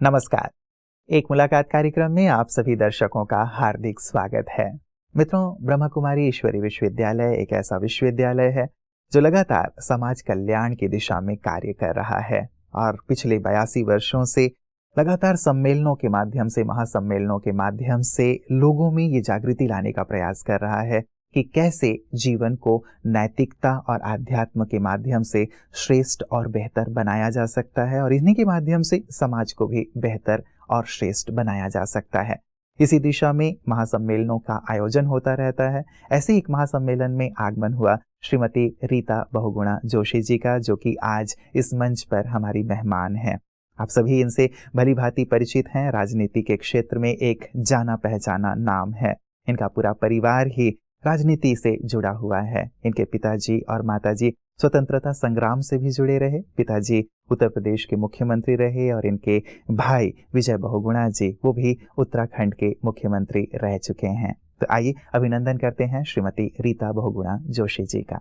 नमस्कार। एक मुलाकात कार्यक्रम में आप सभी दर्शकों का हार्दिक स्वागत है। मित्रों, ब्रह्मा कुमारी ईश्वरीय विश्वविद्यालय एक ऐसा विश्वविद्यालय है जो लगातार समाज कल्याण की दिशा में कार्य कर रहा है और पिछले 82 वर्षों से लगातार सम्मेलनों के माध्यम से, महासम्मेलनों के माध्यम से लोगों में ये जागृति लाने का प्रयास कर रहा है कि कैसे जीवन को नैतिकता और आध्यात्म के माध्यम से श्रेष्ठ और बेहतर बनाया जा सकता है और इन्हीं के माध्यम से समाज को भी बेहतर और श्रेष्ठ बनाया जा सकता है। इसी दिशा में महासम्मेलनों का आयोजन होता रहता है। ऐसे एक महासम्मेलन में आगमन हुआ श्रीमती रीता बहुगुणा जोशी जी का, जो कि आज इस मंच पर हमारी मेहमान हैं। आप सभी इनसे भली भांति परिचित हैं। राजनीति के क्षेत्र में एक जाना पहचाना नाम है। इनका पूरा परिवार ही राजनीति से जुड़ा हुआ है। इनके पिताजी और माताजी स्वतंत्रता संग्राम से भी जुड़े रहे। पिताजी उत्तर प्रदेश के मुख्यमंत्री रहे और इनके भाई विजय बहुगुणा जी वो भी उत्तराखंड के मुख्यमंत्री रह चुके हैं। तो आइए अभिनंदन करते हैं श्रीमती रीता बहुगुणा जोशी जी का।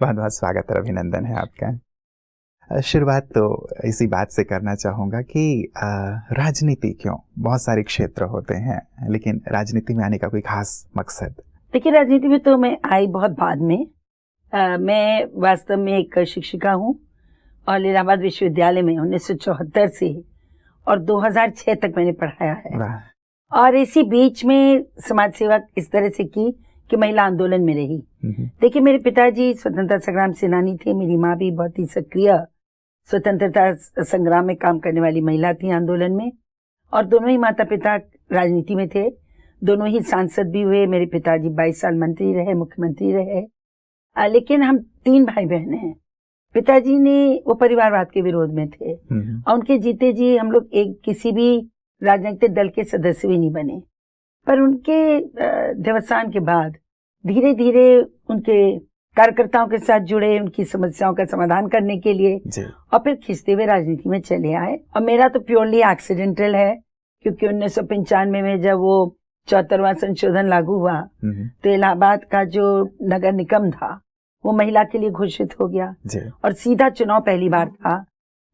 बहुत बहुत स्वागत और अभिनंदन है आपका। शुरुआत तो इसी बात से करना चाहूँगा कि राजनीति क्यों, बहुत सारे क्षेत्र होते हैं, लेकिन राजनीति में आने का कोई खास मकसद? देखिए, राजनीति में तो मैं आई बहुत बाद में। मैं वास्तव में एक शिक्षिका हूँ और इलाहाबाद विश्वविद्यालय में 1974 से और 2006 तक मैंने पढ़ाया है। और इसी बीच में समाज सेवा इस तरह से की कि महिला आंदोलन में रही। देखिए, मेरे पिताजी स्वतंत्रता संग्राम सेनानी थे। मेरी माँ भी बहुत ही सक्रिय स्वतंत्रता संग्राम में काम करने वाली महिला थी आंदोलन में, और दोनों ही माता पिता राजनीति में थे। दोनों ही सांसद भी हुए। मेरे पिताजी 22 साल मंत्री रहे, मुख्यमंत्री रहे। लेकिन हम 3 भाई बहन हैं। पिताजी ने वो परिवारवाद के विरोध में थे और उनके जीते जी हम लोग एक किसी भी राजनीतिक दल के सदस्य भी नहीं बने। पर उनके देवसान के बाद धीरे धीरे उनके कार्यकर्ताओं के साथ जुड़े, उनकी समस्याओं का समाधान करने के लिए, और फिर खिंचते हुए राजनीति में चले आए। और मेरा तो प्योरली एक्सीडेंटल है, क्योंकि 1995 में जब वो 74वां संशोधन लागू हुआ तो इलाहाबाद का जो नगर निगम था वो महिला के लिए घोषित हो गया और सीधा चुनाव पहली बार था।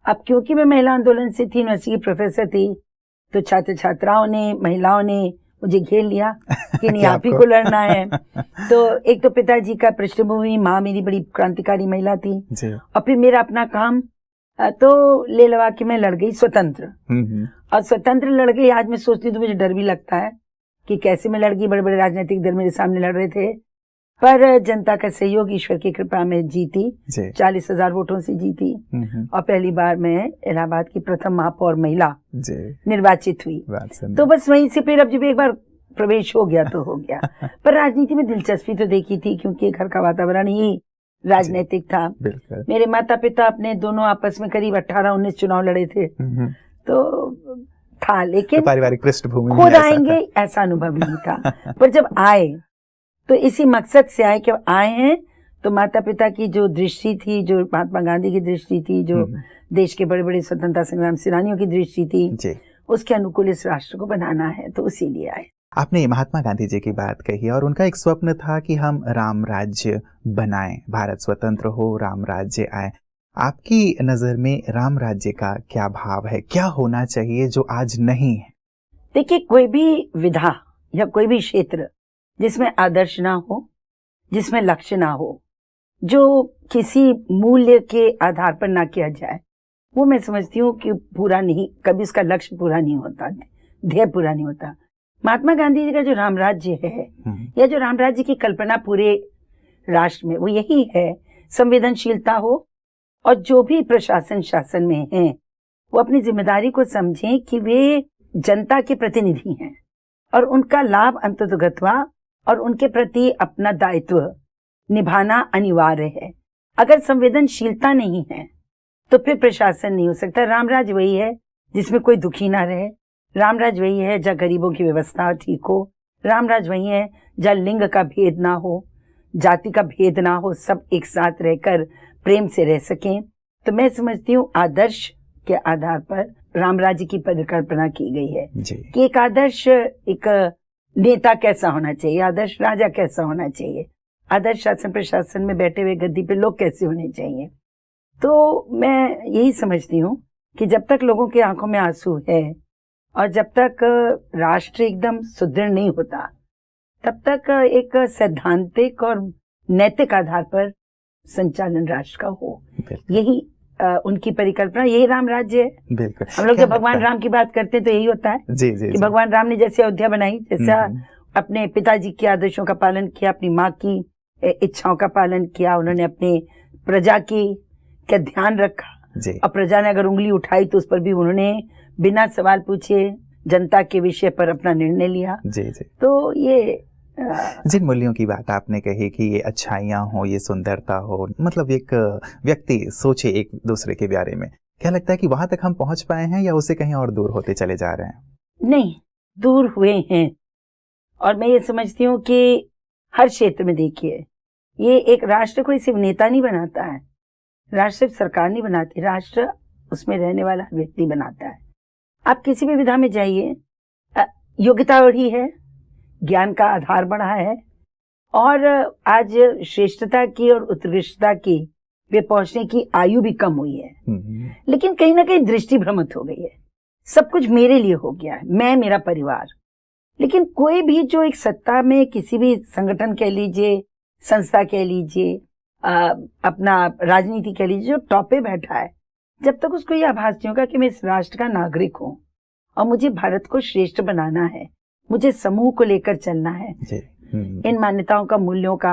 अब क्योंकि मैं महिला आंदोलन से थी, यूनिवर्सिटी की प्रोफेसर थी, तो छात्र छात्राओं ने, महिलाओं ने मुझे घेर लिया कि नहीं, आप ही को लड़ना है। तो एक तो पिताजी का पृष्ठभूमि, माँ मेरी बड़ी क्रांतिकारी महिला थी, और फिर मेरा अपना काम, तो ले लगा के मैं लड़ गई स्वतंत्र। और स्वतंत्र लड़ गई। आज मैं सोचती हूँ तो मुझे डर भी लगता है कि कैसे मैं लड़ गई। बड़े बड़े राजनीतिक दल मेरे सामने लड़ रहे थे, पर जनता का सहयोग, ईश्वर की कृपा में जीती। 40,000 वोटों से जीती और पहली बार मैं इलाहाबाद की प्रथम महापौर महिला निर्वाचित हुई। तो बस वहीं से फिर अब जब एक बार प्रवेश हो गया तो हो गया। पर राजनीति में दिलचस्पी तो देखी थी, क्योंकि घर का वातावरण ही राजनीतिक था। मेरे माता पिता अपने दोनों आपस में करीब 18-19 चुनाव लड़े थे, तो था, लेकिन तो पारिवारिक पृष्ठभूमि खुद आएंगे ऐसा अनुभव नहीं था। पर जब आए तो इसी मकसद से आए कि आए हैं तो माता पिता की जो दृष्टि थी, जो महात्मा गांधी की दृष्टि थी, जो देश के बड़े बड़े स्वतंत्रता संग्राम सेनानियों की दृष्टि थी, उसके अनुकूल इस राष्ट्र को बनाना है, तो इसीलिए आए। आपने महात्मा गांधी जी की बात कही और उनका एक स्वप्न था कि हम राम राज्य बनाएं, भारत स्वतंत्र हो, राम राज्य आए। आपकी नजर में राम राज्य का क्या भाव है, क्या होना चाहिए जो आज नहीं है? देखिए, कोई भी विधा या कोई भी क्षेत्र जिसमें आदर्श ना हो, जिसमें लक्ष्य ना हो, जो किसी मूल्य के आधार पर ना किया जाए, वो मैं समझती हूँ कि पूरा नहीं, कभी उसका लक्ष्य पूरा नहीं होता, ध्येय पूरा नहीं होता। महात्मा गांधी जी का जो राम राज्य है, या जो राम राज्य की कल्पना पूरे राष्ट्र में, वो यही है, संवेदनशीलता हो और जो भी प्रशासन शासन में हैं वो अपनी जिम्मेदारी को समझें कि वे जनता के प्रतिनिधि हैं और उनका लाभ अंततोगत्वा और उनके प्रति अपना दायित्व निभाना अनिवार्य है। अगर संवेदनशीलता नहीं है तो फिर प्रशासन नहीं हो सकता। रामराज वही है जिसमें कोई दुखी ना रहे। रामराज वही है जहाँ गरीबों की व्यवस्था ठीक हो। रामराज वही है जहाँ लिंग का भेद ना हो, जाति का भेद ना हो, सब एक साथ रहकर प्रेम से रह सकें। तो मैं समझती हूँ आदर्श के आधार पर राम राज्य की परिकल्पना की गई है कि एक आदर्श एक नेता कैसा होना चाहिए, आदर्श राजा कैसा होना चाहिए, आदर्श शासन प्रशासन में बैठे हुए गद्दी पे लोग कैसे होने चाहिए। तो मैं यही समझती हूँ कि जब तक लोगों की आंखों में आंसू है और जब तक राष्ट्र एकदम सुदृढ़ नहीं होता, तब तक एक सैद्धांतिक और नैतिक आधार पर संचालन राष्ट्र का हो। यही उनकी परिकल्पना, यही राम राज्य है। बिल्कुल। हम लोग जब भगवान राम की बात करते हैं तो यही होता है जी, जी, कि भगवान राम ने जैसे अयोध्या बनाई, जैसा अपने पिताजी के आदर्शों का पालन किया, अपनी माँ की इच्छाओं का पालन किया, उन्होंने अपने प्रजा की का ध्यान रखा जी। और प्रजा ने अगर उंगली उठाई तो उस पर भी उन्होंने बिना सवाल पूछे जनता के विषय पर अपना निर्णय लिया। जी जी। तो ये जिन मूल्यों की बात आपने कही कि ये अच्छाइयाँ हो, ये सुंदरता हो, मतलब एक व्यक्ति सोचे एक दूसरे के बारे में, क्या लगता है कि वहां तक हम पहुंच पाए हैं या उससे कहीं और दूर होते चले जा रहे हैं? नहीं, दूर हुए हैं। और मैं ये समझती हूँ कि हर क्षेत्र में देखिए, ये एक राष्ट्र कोई सिर्फ नेता नहीं बनाता है, राष्ट्र सिर्फ सरकार नहीं बनाती, राष्ट्र उसमें रहने वाला व्यक्ति बनाता है। आप किसी भी विधा में जाइए, योग्यता बढ़ी है, ज्ञान का आधार बढ़ा है और आज श्रेष्ठता की और उत्कृष्टता की वे पहुंचने की आयु भी कम हुई है। लेकिन कहीं ना कहीं दृष्टि भ्रमित हो गई है, सब कुछ मेरे लिए हो गया है, मैं, मेरा परिवार। लेकिन कोई भी जो एक सत्ता में, किसी भी संगठन कह लीजिए, संस्था कह लीजिए, अपना राजनीति कह लीजिए, जो टॉप पे बैठा है, जब तक उसको यह आभास नहीं होगा कि मैं इस राष्ट्र का नागरिक हूँ और मुझे भारत को श्रेष्ठ बनाना है, मुझे समूह को लेकर चलना है, इन मान्यताओं का, मूल्यों का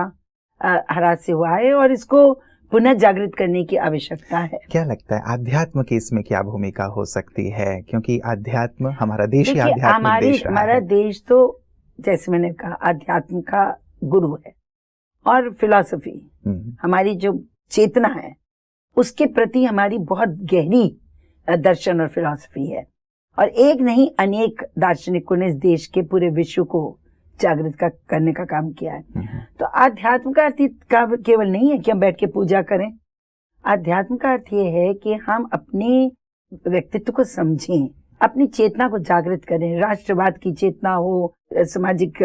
ह्रास हुआ है और इसको पुनः जागृत करने की आवश्यकता है। क्या लगता है आध्यात्म की इसमें क्या भूमिका हो सकती है? क्योंकि आध्यात्म, हमारा देश ही आध्यात्मिक देश रहा है। हमारा देश तो जैसे मैंने कहा आध्यात्म का गुरु है और फिलॉसफी, हमारी जो चेतना है उसके प्रति हमारी बहुत गहरी दर्शन और फिलॉसफी है और एक नहीं अनेक दार्शनिकों ने इस देश के पूरे विश्व को जागृत करने का काम किया है। तो आध्यात्म का अर्थ केवल नहीं है कि हम बैठ के पूजा करें। आध्यात्म का अर्थ ये है कि हम अपने व्यक्तित्व को समझें, अपनी चेतना को जागृत करें, राष्ट्रवाद की चेतना हो, सामाजिक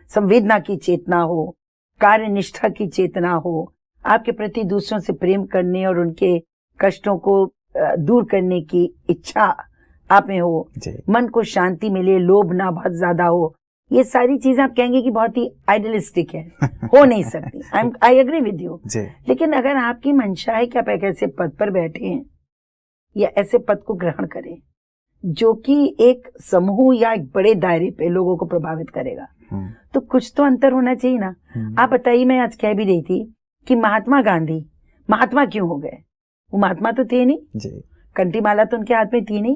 संवेदना की चेतना हो, कार्य निष्ठा की चेतना हो, आपके प्रति दूसरों से प्रेम करने और उनके कष्टों को दूर करने की इच्छा आप में हो, मन को शांति मिले, लोभ ना बहुत ज्यादा हो। ये सारी चीजें आप कहेंगे कि बहुत ही आइडियलिस्टिक है, हो नहीं सकती। I agree with you. लेकिन अगर आपकी मंशा है कि आप एक ऐसे पद पर बैठे हैं या ऐसे पद को ग्रहण करें जो कि एक समूह या एक बड़े दायरे पे लोगों को प्रभावित करेगा, तो कुछ तो अंतर होना चाहिए ना। आप बताइए, मैं आज कह भी रही थी कि महात्मा गांधी महात्मा क्यों हो गए? वो महात्मा तो थे नहीं, कंठीमाला तो उनके हाथ में थी नहीं,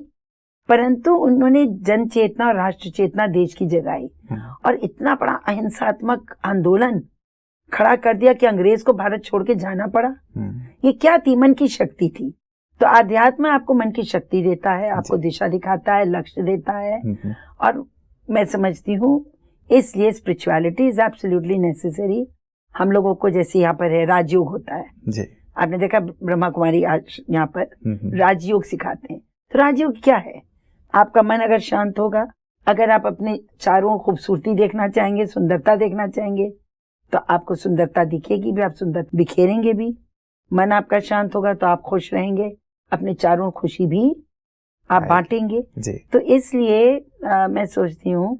परंतु उन्होंने जन चेतना और राष्ट्र चेतना देश की जगाई और इतना बड़ा अहिंसात्मक आंदोलन खड़ा कर दिया कि अंग्रेज को भारत छोड़ के जाना पड़ा। ये क्या थी? मन की शक्ति थी। तो आध्यात्म आपको मन की शक्ति देता है, आपको दिशा दिखाता है, लक्ष्य देता है और मैं समझती हूँ इसलिए स्पिरिचुअलिटी इज एब्सोल्युटली नेसेसरी। हम लोगों को जैसे यहाँ पर है राजयोग होता है, आपने देखा ब्रह्मा कुमारी आज यहाँ पर राजयोग सिखाते हैं। तो राजयोग क्या है? आपका मन अगर शांत होगा, अगर आप अपने चारों खूबसूरती देखना चाहेंगे, सुंदरता देखना चाहेंगे, तो आपको सुंदरता दिखेगी भी, आप सुंदर बिखेरेंगे भी। मन आपका शांत होगा तो आप खुश रहेंगे, अपने चारों खुशी भी आप बांटेंगे। तो इसलिए मैं सोचती हूँ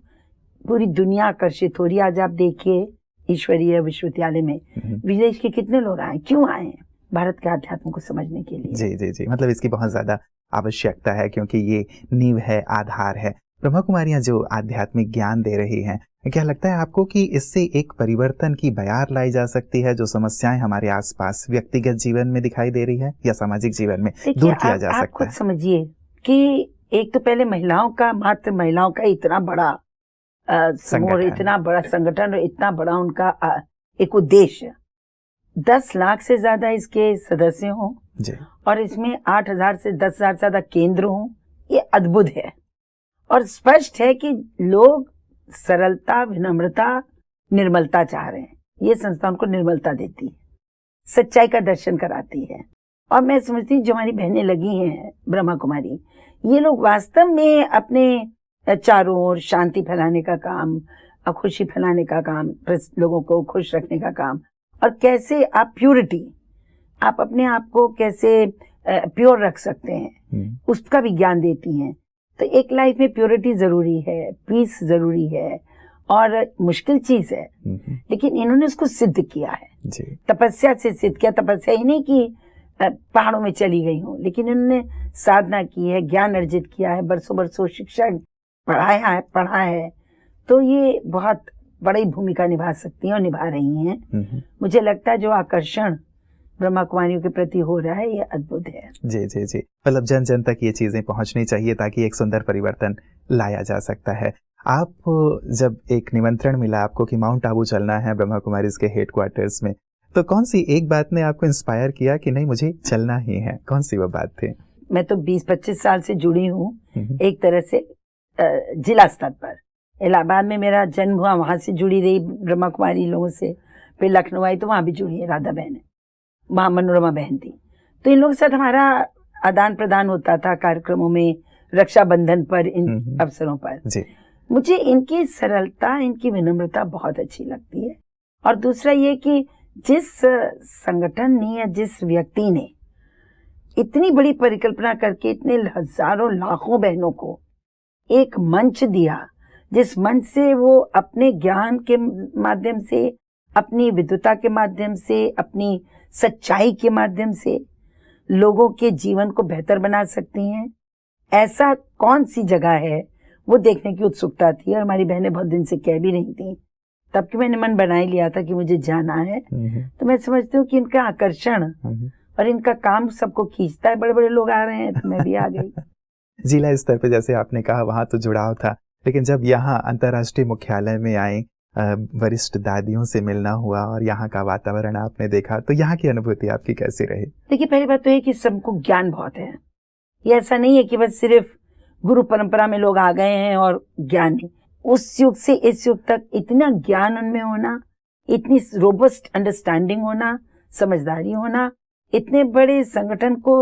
पूरी दुनिया आकर्षित हो रही है। आज आप देखिए ईश्वरीय विश्वविद्यालय में विदेश के कितने लोग आए, क्यों आए हैं? भारत के अध्यात्म को समझने के लिए। जी जी जी, मतलब इसकी बहुत ज्यादा आवश्यकता है क्योंकि ये नींव है, आधार है। ब्रह्मा कुमारियां जो आध्यात्मिक ज्ञान दे रही हैं, क्या लगता है आपको कि इससे एक परिवर्तन की बयार लाई जा सकती है? जो समस्याएं हमारे आसपास व्यक्तिगत जीवन में दिखाई दे रही है या सामाजिक जीवन में दूर किया जा सकता है? आप खुद समझिए कि एक तो पहले महिलाओं का, मात्र महिलाओं का इतना बड़ा समूह, इतना बड़ा संगठन और इतना बड़ा उनका एक उद्देश्य, 10 लाख से ज्यादा इसके सदस्य हों और इसमें 8,000 से 10,000 से ज्यादा केंद्र हों, ये अद्भुत है। और स्पष्ट है कि लोग सरलता, विनम्रता, निर्मलता चाह रहे हैं। ये संस्था उनको निर्मलता देती है, सच्चाई का दर्शन कराती है। और मैं समझती हूँ जो हमारी बहनें लगी हैं ब्रह्मा कुमारी, ये लोग वास्तव में अपने चारों ओर शांति फैलाने का काम, खुशी फैलाने का काम, लोगों को खुश रखने का काम, और कैसे आप प्यूरिटी, आप अपने आप को कैसे प्योर रख सकते हैं, उसका भी ज्ञान देती हैं। तो एक लाइफ में प्योरिटी जरूरी है, पीस जरूरी है और मुश्किल चीज है, लेकिन इन्होंने उसको सिद्ध किया है जी। तपस्या से सिद्ध किया। तपस्या ही नहीं कि पहाड़ों में चली गई हूँ, लेकिन इन्होंने साधना की है, ज्ञान अर्जित किया है, बरसों बरसों शिक्षा पढ़ा है। तो ये बहुत बड़ी भूमिका निभा सकती हैं और निभा रही हैं। मुझे लगता है जो आकर्षण ब्रह्मा कुमारियों के प्रति हो रहा है ये अद्भुत है। जी जी जी, मतलब जन जन तक ये चीजें पहुंचनी चाहिए ताकि एक सुंदर परिवर्तन लाया जा सकता है। आप जब एक निमंत्रण मिला आपको कि माउंट आबू चलना है ब्रह्मा कुमारीज के हेडक्वार्टर्स में, तो कौन सी एक बात ने आपको इंस्पायर किया कि नहीं मुझे चलना ही है? कौन सी वो बात थी? मैं तो 20-25 साल से जुड़ी हूँ एक तरह से जिला स्तर पर। इलाहाबाद में मेरा जन्म हुआ, वहां से जुड़ी रही ब्रह्मा कुमारी लोगों से। फिर लखनऊ आई तो वहां भी जुड़ी है, राधा बहन है, वहां मनोरमा बहन थी। तो इन लोगों के साथ हमारा आदान प्रदान होता था कार्यक्रमों में, रक्षाबंधन पर, इन अवसरों पर जी। मुझे इनकी सरलता, इनकी विनम्रता बहुत अच्छी लगती है। और दूसरा ये कि जिस संगठन ने या जिस व्यक्ति ने इतनी बड़ी परिकल्पना करके इतने हजारों लाखों बहनों को एक मंच दिया, जिस मंच से वो अपने ज्ञान के माध्यम से, अपनी विद्वता के माध्यम से, अपनी सच्चाई के माध्यम से लोगों के जीवन को बेहतर बना सकती हैं, ऐसा कौन सी जगह है, वो देखने की उत्सुकता थी। और हमारी बहनें बहुत दिन से कह भी नहीं थी, तब कि मैंने मन बना ही लिया था कि मुझे जाना है। तो मैं समझती हूँ कि इनका आकर्षण और इनका काम सबको खींचता है। बड़े बड़े लोग आ रहे हैं तो मैं भी आ गई। जिला स्तर पे जैसे आपने कहा वहां तो जुड़ाव था, लेकिन जब यहाँ अंतर्राष्ट्रीय मुख्यालय में आए, वरिष्ठ दादियों से मिलना हुआ और यहाँ का वातावरण आपने देखा, तो यहाँ की अनुभूति आपकी कैसी रही? देखिए, पहली बात तो है कि सबको ज्ञान बहुत है। ये ऐसा नहीं है कि बस सिर्फ गुरु परंपरा में लोग आ गए हैं और ज्ञान नहीं। उस युग से इस युग तक इतना ज्ञान उनमें होना, इतनी रोबस्ट अंडरस्टैंडिंग होना, समझदारी होना, इतने बड़े संगठन को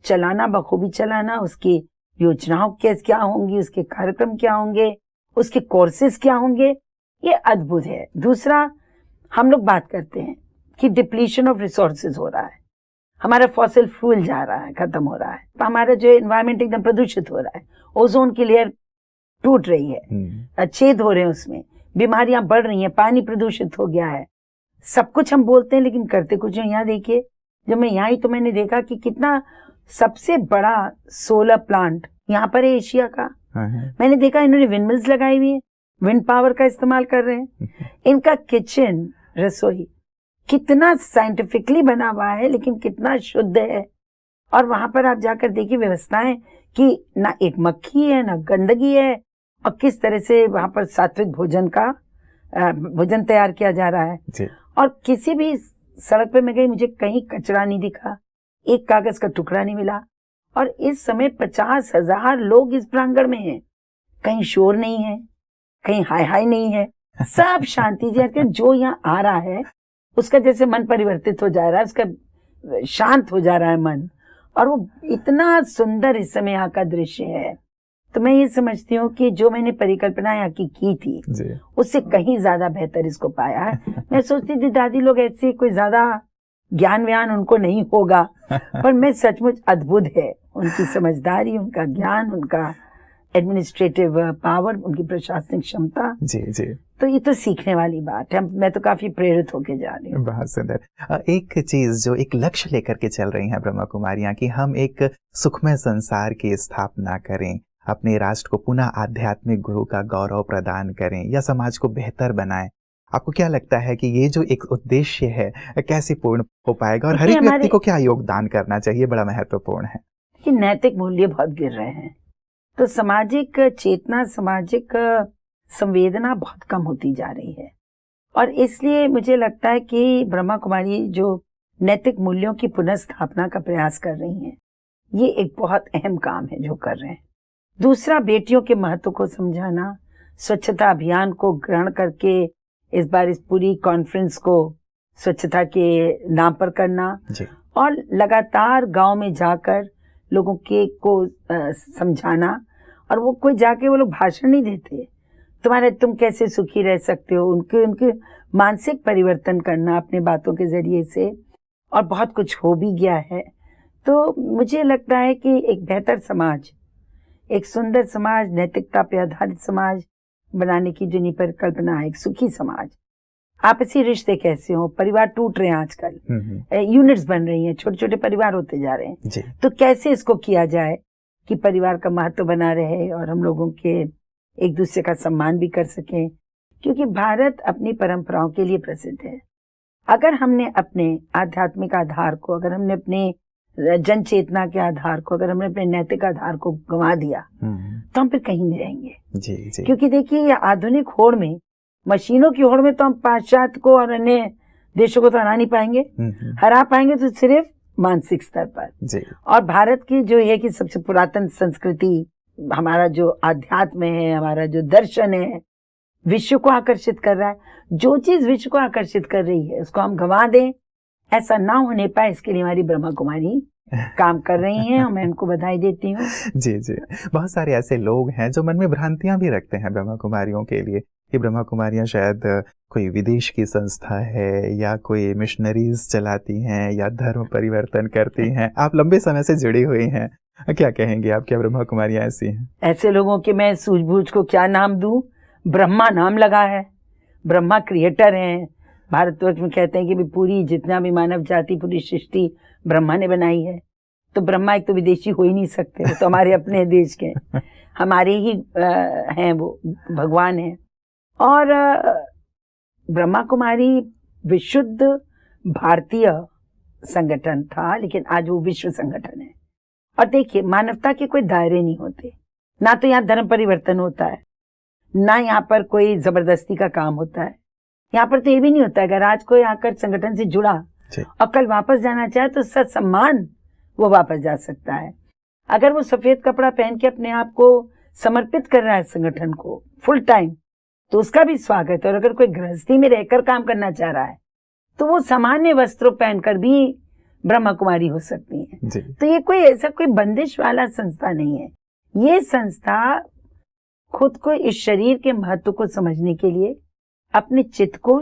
चलाना, बखूबी चलाना, उसकी योजनाओं क्या होंगी, उसके कार्यक्रम क्या होंगे, उसके कोर्सेज क्या होंगे, ये अद्भुत है। दूसरा, हम लोग बात करते हैं कि डिप्लीशन ऑफ रिसोर्सेज हो रहा है, हमारा फॉसिल फ्यूल जा रहा है, खत्म हो रहा है, तो हमारा जो एनवायरमेंट एकदम प्रदूषित हो रहा है, ओजोन की लेयर टूट रही है, छेद हो रहे हैं, उसमें बीमारियां बढ़ रही हैं, पानी प्रदूषित हो गया है। सब कुछ हम बोलते हैं लेकिन करते कुछ नहीं। यहाँ देखिए, जब मैं यहाँ आई तो मैंने देखा कि कितना सबसे बड़ा सोलर प्लांट यहाँ पर है एशिया का। मैंने देखा इन्होंने विंड मिल्स लगाई हुई है, विंड पावर का इस्तेमाल कर रहे हैं। इनका किचन, रसोई कितना साइंटिफिकली बना हुआ है, लेकिन कितना शुद्ध है। और वहां पर आप जाकर देखिए व्यवस्थाएं कि ना एक मक्खी है, ना गंदगी है, और किस तरह से वहां पर सात्विक भोजन तैयार किया जा रहा है जी। और किसी भी सड़क पे मैं गई, मुझे कहीं कचरा नहीं दिखा, एक कागज का टुकड़ा नहीं मिला। और इस समय 50,000 लोग इस प्रांगण में हैं, कहीं शोर नहीं है, कहीं हाय हाय नहीं है, सब शांति से। जो यहाँ आ रहा है उसका जैसे मन परिवर्तित हो जा रहा है, उसका शांत हो जा रहा है मन, और वो इतना सुंदर इस समय यहाँ का दृश्य है। तो मैं ये समझती हूँ कि जो मैंने परिकल्पना यहाँ की थी उससे कहीं ज्यादा बेहतर इसको पाया है। मैं सोचती थी दादी लोग ऐसे कोई ज्यादा ज्ञान व्यान उनको नहीं होगा, पर मैं सचमुच अद्भुत है उनकी समझदारी, उनका ज्ञान, उनका एडमिनिस्ट्रेटिव पावर, उनकी प्रशासनिक क्षमता। जी जी, तो ये तो सीखने वाली बात है। मैं तो काफी प्रेरित होके जा रही हूँ। बहुत सुंदर। एक चीज जो एक लक्ष्य लेकर के चल रही हैं ब्रह्मा कुमारियां कि हम एक सुखमय संसार की स्थापना करें, अपने राष्ट्र को पुनः आध्यात्मिक गुरु का गौरव प्रदान करें या समाज को बेहतर बनाएं। आपको क्या लगता है कि ये जो एक उद्देश्य है कैसे पूर्ण हो पाएगा और हर एक व्यक्ति को क्या योगदान करना चाहिए? बड़ा महत्वपूर्ण है कि नैतिक मूल्य बहुत गिर रहे हैं, तो सामाजिक चेतना, सामाजिक संवेदना बहुत कम होती जा रही है। और इसलिए मुझे लगता है कि ब्रह्मा कुमारी जो नैतिक मूल्यों की पुनः स्थापना का प्रयास कर रही हैं, ये एक बहुत अहम काम है जो कर रहे हैं। दूसरा, बेटियों के महत्व को समझाना, स्वच्छता अभियान को ग्रहण करके इस बार इस पूरी कॉन्फ्रेंस को स्वच्छता के नाम पर करना जी। और लगातार गांव में जाकर लोगों के को समझाना। और वो कोई जाके वो लोग भाषण नहीं देते, तुम कैसे सुखी रह सकते हो, उनके मानसिक परिवर्तन करना अपने बातों के जरिए से। और बहुत कुछ हो भी गया है। तो मुझे लगता है कि एक बेहतर समाज, एक सुंदर समाज, नैतिकता पे आधारित समाज बनाने की जो परिकल्पना है, एक सुखी समाज। आपसी रिश्ते कैसे हो, परिवार टूट रहे हैं आजकल, यूनिट्स बन रही हैं, छोटे छोटे परिवार होते जा रहे हैं, तो कैसे इसको किया जाए कि परिवार का महत्व बना रहे और हम लोगों के एक दूसरे का सम्मान भी कर सकें, क्योंकि भारत अपनी परंपराओं के लिए प्रसिद्ध है। अगर हमने अपने आध्यात्मिक आधार को, अगर हमने अपने जन चेतना के आधार को, अगर हमने अपने नैतिक आधार को गंवा दिया तो हम फिर कहीं नहीं रहेंगे। जी। क्योंकि देखिए, ये आधुनिक होड़ में, मशीनों की होड़ में तो हम पाश्चात्य को और अन्य देशों को तो हरा नहीं पाएंगे। हरा पाएंगे तो सिर्फ मानसिक स्तर पर जी। और भारत की जो है कि सबसे पुरातन संस्कृति, हमारा जो आध्यात्म है, हमारा जो दर्शन है, विश्व को आकर्षित कर रहा है। जो चीज विश्व को आकर्षित कर रही है उसको हम गंवा दें, ऐसा ना होने पाए, इसके लिए हमारी ब्रह्मा कुमारी काम कर रही हैं और मैं उनको बधाई देती हूँ। जी। बहुत सारे ऐसे लोग हैं जो मन में भ्रांतियां भी रखते हैं ब्रह्मा कुमारियों के लिए कि ब्रह्मा कुमारियां शायद कोई विदेश की संस्था है या कोई मिशनरीज चलाती हैं या धर्म परिवर्तन करती हैं। आप लंबे समय से जुड़ी हुई हैं, क्या कहेंगे आप, क्या ब्रह्मा कुमारियां ऐसी हैं? ऐसे लोगों के मैं सूझबूझ को क्या नाम दूं? ब्रह्मा नाम लगा है, ब्रह्मा क्रिएटर हैं। भारतवर्ष में कहते हैं कि भी पूरी जितना भी मानव जाति, पूरी सृष्टि ब्रह्मा ने बनाई है। तो ब्रह्मा एक तो विदेशी हो ही नहीं सकते, वो तो हमारे अपने देश के, हमारे ही हैं, वो भगवान हैं। और ब्रह्मा कुमारी विशुद्ध भारतीय संगठन था, लेकिन आज वो विश्व संगठन है। और देखिए, मानवता के कोई दायरे नहीं होते, ना तो यहाँ धर्म परिवर्तन होता है, ना यहाँ पर कोई जबरदस्ती का काम होता है। यहाँ पर तो ये भी नहीं होता है, अगर आज कोई आकर संगठन से जुड़ा और कल वापस जाना चाहे तो ससम्मान वो वापस जा सकता है। अगर वो सफेद कपड़ा पहन के अपने आप को समर्पित कर रहा है संगठन को फुल टाइम, तो उसका भी स्वागत है। और अगर कोई गृहस्थी में रहकर काम करना चाह रहा है तो वो सामान्य वस्त्रों पहनकर भी ब्रह्मा कुमारी हो सकती है। तो ये कोई ऐसा कोई बंदिश वाला संस्था नहीं है। ये संस्था खुद को इस शरीर के महत्व को समझने के लिए, अपने चित्त को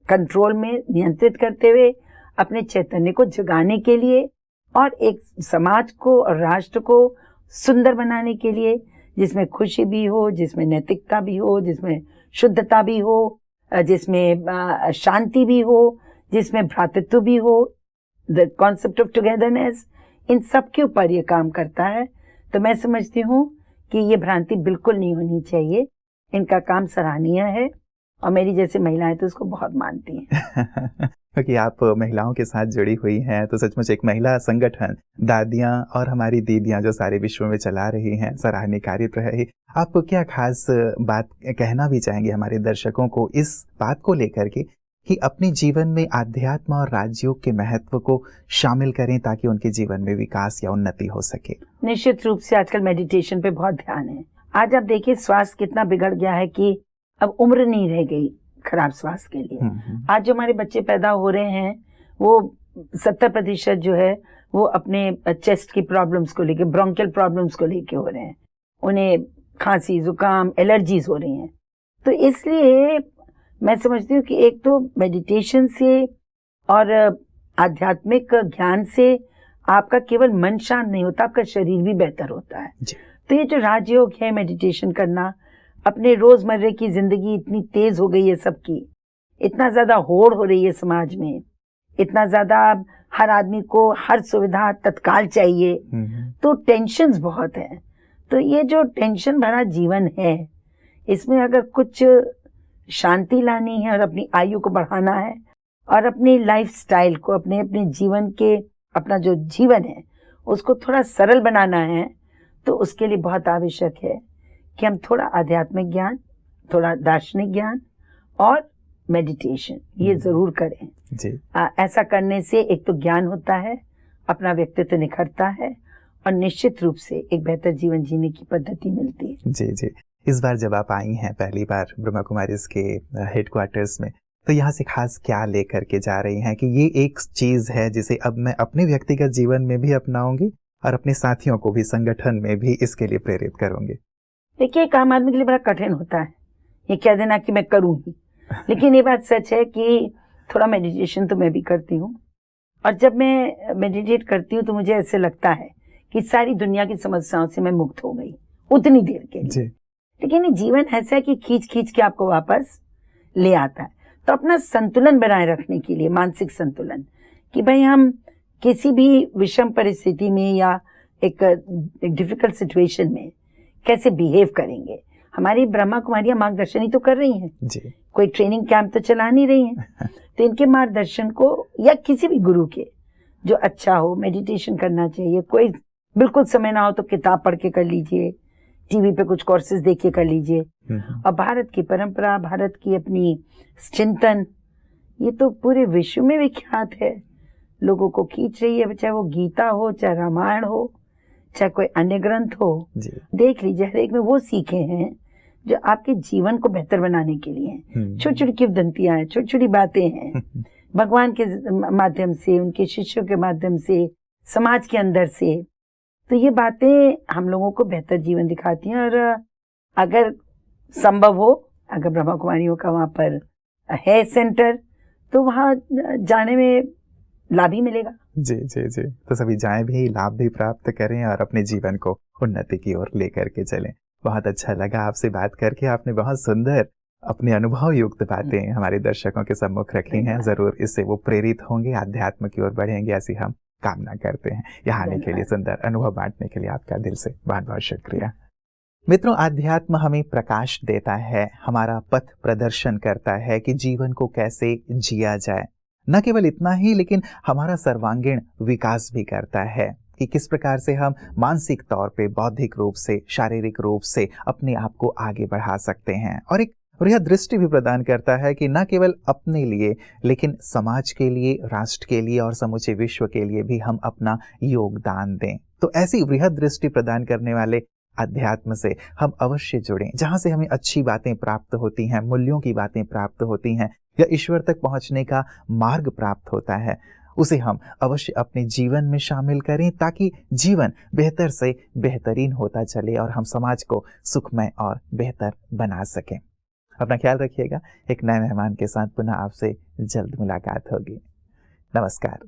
कंट्रोल में नियंत्रित करते हुए, अपने चैतन्य को जगाने के लिए और एक समाज को और राष्ट्र को सुंदर बनाने के लिए, जिसमें खुशी भी हो, जिसमें नैतिकता भी हो, जिसमें शुद्धता भी हो, जिसमें शांति भी हो, जिसमें भ्रातृत्व भी हो, द कॉन्सेप्ट ऑफ टुगेदरनेस, इन सब के ऊपर ये काम करता है। तो मैं समझती हूँ कि ये भ्रांति बिल्कुल नहीं होनी चाहिए। इनका काम सराहनीय है और मेरी जैसी महिलाएं तो उसको बहुत मानती हैं। क्योंकि आप महिलाओं के साथ जुड़ी हुई हैं, तो सचमुच एक महिला संगठन, दादियां और हमारी दीदियां जो सारे विश्व में चला रही हैं, सराहनीय कार्य तो है ही। आप क्या खास बात कहना भी चाहेंगे हमारे दर्शकों को इस बात को लेकर के कि अपने जीवन में आध्यात्म और राजयोग के महत्व को शामिल करें ताकि उनके जीवन में विकास या उन्नति हो सके? निश्चित रूप से आजकल मेडिटेशन पे बहुत ध्यान है। आज आप देखिए स्वास्थ्य कितना बिगड़ गया है कि अब उम्र नहीं रह गई खराब स्वास्थ्य के लिए। आज जो हमारे बच्चे पैदा हो रहे हैं वो 70% जो है वो अपने चेस्ट की प्रॉब्लम्स को लेके, ब्रोंकियल प्रॉब्लम्स को लेके हो रहे हैं। उन्हें खांसी, जुकाम, एलर्जीज हो रही हैं। तो इसलिए मैं समझती हूँ कि एक तो मेडिटेशन से और आध्यात्मिक ज्ञान से आपका केवल मन शांत नहीं होता, आपका शरीर भी बेहतर होता है। तो ये जो राजयोग है, मेडिटेशन करना, अपने रोजमर्रे की जिंदगी इतनी तेज हो गई है सबकी, इतना ज्यादा होड़ हो रही है समाज में, इतना ज्यादा हर आदमी को हर सुविधा तत्काल चाहिए, तो टेंशन्स बहुत है। तो ये जो टेंशन भरा जीवन है, इसमें अगर कुछ शांति लानी है और अपनी आयु को बढ़ाना है और अपनी लाइफस्टाइल को, अपने जीवन के, अपना जो जीवन है उसको थोड़ा सरल बनाना है, तो उसके लिए बहुत आवश्यक है कि हम थोड़ा आध्यात्मिक ज्ञान, थोड़ा दार्शनिक ज्ञान और मेडिटेशन ये जरूर करें जी। ऐसा करने से एक तो ज्ञान होता है, अपना व्यक्तित्व निखरता है और निश्चित रूप से एक बेहतर जीवन जीने की पद्धति मिलती है। जी। इस बार जब आप आई हैं पहली बार ब्रह्मा कुमारीज के हेडक्वार्टर्स में, तो यहाँ से खास क्या लेकर के जा रही हैं कि ये एक चीज है जिसे अब मैं अपने व्यक्तिगत जीवन में भी अपनाऊंगी और अपने साथियों को भी संगठन में भी इसके लिए प्रेरित करूंगी? देखिए, एक आम आदमी के लिए बड़ा कठिन होता है ये कह देना कि मैं करूंगी, लेकिन ये बात सच है कि थोड़ा मेडिटेशन तो मैं भी करती हूँ और जब मैं मेडिटेट करती हूँ तो मुझे ऐसे लगता है कि सारी दुनिया की समस्याओं से मैं मुक्त हो गई उतनी देर के लिए। लेकिन ये जीवन ऐसा है कि खींच खींच के आपको वापस ले आता है। तो अपना संतुलन बनाए रखने के लिए, मानसिक संतुलन, कि भाई हम किसी भी विषम परिस्थिति में या एक डिफिकल्ट सिचुएशन में कैसे बिहेव करेंगे। हमारी ब्रह्मा कुमारियां मार्गदर्शन ही तो कर रही हैं जी। कोई ट्रेनिंग कैंप तो चला नहीं रही हैं। तो इनके मार्गदर्शन को, या किसी भी गुरु के जो अच्छा हो, मेडिटेशन करना चाहिए। कोई बिल्कुल समय ना हो तो किताब पढ़ के कर लीजिए, टीवी पे कुछ कोर्सेज देख के कर लीजिए। और भारत की परंपरा, भारत की अपनी चिंतन, ये तो पूरे विश्व में विख्यात है, लोगों को खींच रही है। चाहे वो गीता हो, चाहे रामायण हो, चाहे कोई अन्य ग्रंथ हो जी। देख लीजिए, हर एक में वो सीखे हैं जो आपके जीवन को बेहतर बनाने के लिए हैं। छोटी छोटी किंवदंतियां हैं, छोटी छोटी बातें हैं, भगवान के माध्यम से, उनके शिष्यों के माध्यम से, समाज के अंदर से। तो ये बातें हम लोगों को बेहतर जीवन दिखाती हैं। और अगर संभव हो, अगर ब्रह्मा कुमारियों का वहाँ पर है सेंटर, तो वहाँ जाने में लाभ ही मिलेगा। जी जी जी। तो सभी जाएं भी, लाभ भी प्राप्त करें और अपने जीवन को उन्नति की ओर लेकर के चलें। बहुत अच्छा लगा आपसे बात करके। आपने बहुत सुंदर अपने अनुभव युक्त बातें हमारे दर्शकों के सम्मुख रखी हैं। जरूर इससे वो प्रेरित होंगे, आध्यात्म की ओर बढ़ेंगे, ऐसी हम कामना करते हैं। यहाँ आने के लिए, सुंदर अनुभव बांटने के लिए आपका दिल से बहुत बहुत शुक्रिया। मित्रों, आध्यात्म हमें प्रकाश देता है, हमारा पथ प्रदर्शन करता है कि जीवन को कैसे जिया जाए। न केवल इतना ही, लेकिन हमारा सर्वांगीण विकास भी करता है कि किस प्रकार से हम मानसिक तौर पे, बौद्धिक रूप से, शारीरिक रूप से अपने आप को आगे बढ़ा सकते हैं। और एक यह दृष्टि भी प्रदान करता है कि न केवल अपने लिए, लेकिन समाज के लिए, राष्ट्र के लिए और समूचे विश्व के लिए भी हम अपना योगदान दें। तो ऐसी वृहद दृष्टि प्रदान करने वाले अध्यात्म से हम अवश्य जुड़ें, जहां से हमें अच्छी बातें प्राप्त होती हैं, मूल्यों की बातें प्राप्त होती हैं, या ईश्वर तक पहुंचने का मार्ग प्राप्त होता है। उसे हम अवश्य अपने जीवन में शामिल करें, ताकि जीवन बेहतर से बेहतरीन होता चले और हम समाज को सुखमय और बेहतर बना सकें। अपना ख्याल रखिएगा। एक नए मेहमान के साथ पुनः आपसे जल्द मुलाकात होगी। नमस्कार।